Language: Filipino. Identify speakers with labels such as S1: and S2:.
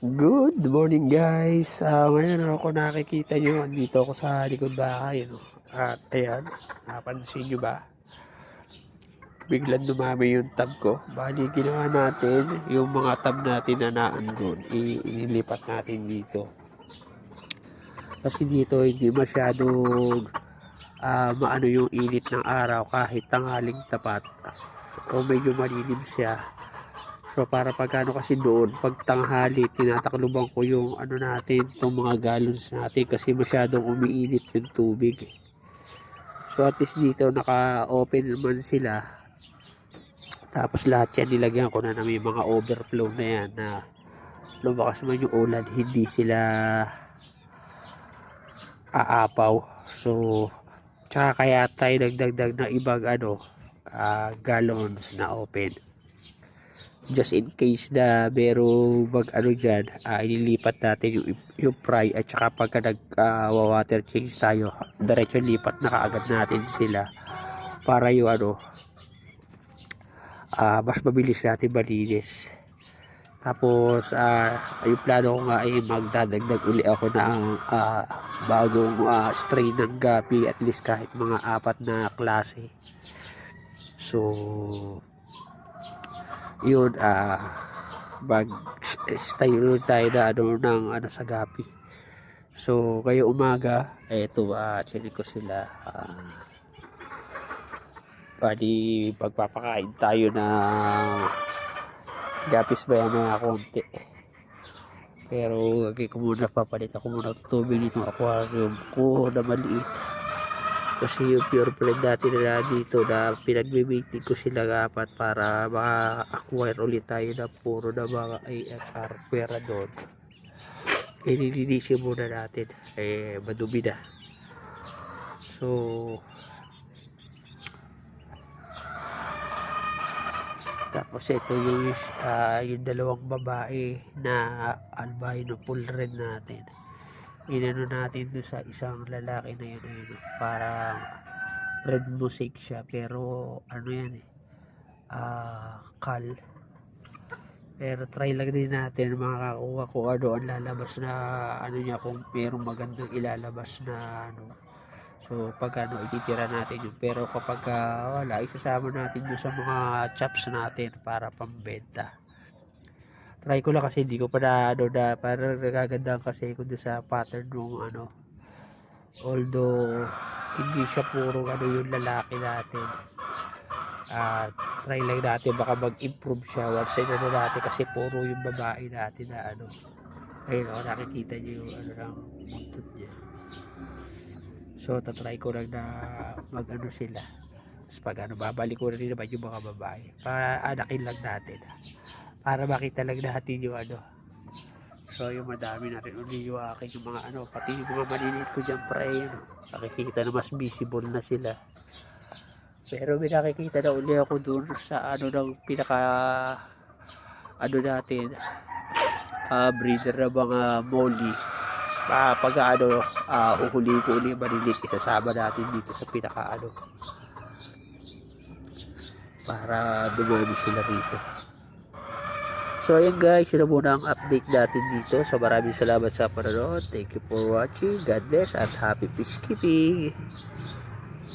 S1: Good morning guys. Ngayon ako nakikita nyo, dito ako sa likod bahay. At ayan, napansin nyo ba? Biglang dumami yung tab ko. Bali ginawa natin, yung mga tab natin na naandun, inilipat natin dito. Kasi dito hindi masyadong maano yung init ng araw kahit tanghaling tapat. O medyo malilim siya. So para pagkano kasi doon, pag tanghali, tinatakluban ko yung ano natin, itong mga gallons natin kasi masyadong umiinit yung tubig. So at least dito naka-open naman sila. Tapos lahat yan nilagyan ko na may mga overflow na yan na lumakas man yung ulan, hindi sila aapaw. So tsaka kaya tayo nagdagdag na ibang gallons na open. Just in case na merong dyan, ililipat natin yung fry at saka pagka water change tayo, diretso lipat na kaagad natin sila para yung mas mabilis natin malinis. Tapos yung plano ko nga ay magdadagdag uli ako ng bagong strain ng gapi, at least kahit mga 4 na klase. So yun, mag-stay tayo na sa gapi. So kayo umaga, eto chinig ko sila, bali pagpapakain tayo ng gapis ba yan mga konti. Pero ko muna, papalit ako muna ng tubig nitong aquarium ko na maliit. Kasi yung pure breed dati na dito na pinagbibitin ko sila 4 para maka-acquire ulit tayo na puro na mga AFR pera doon. Nililinisin muna natin. Madumi na. So, tapos ito yung dalawang babae na albino full red natin. Inano natin doon sa isang lalaki na yun, para red mosaic siya, pero yan kal. Pero try lang din natin makakakuha kung ang lalabas na niya, kung merong magandang ilalabas na so pag ititira natin yun. Pero kapag wala, isasama natin yun sa mga chops natin para pambenta. Try ko lang kasi hindi ko pa na para nagagandaan kasi ko doon sa pattern ng although hindi siya puro yung lalaki natin. Try lang natin, baka mag-improve siya once natin kasi puro yung babae natin na ayun nakikita niyo yung ng buntot niya. So tatry ko lang na sila. Tapos pag babalik ko rin naman yung mga babae para anakin lang natin, para makita lang natin yung so yung madami na rin uli yung akin yung mga pati yung mga maliliit ko dyan pray, nakikita na mas visible na sila. Pero may nakikita na uli ako dun sa ng pinaka natin, breeder na mga molly. Pag uhuli ko uli maliliit, isasama natin dito sa pinaka para dumami sila rito. So ayan guys, yun na muna ang update natin dito. So maraming salamat sa panonood. Thank you for watching. God bless and happy fish keeping.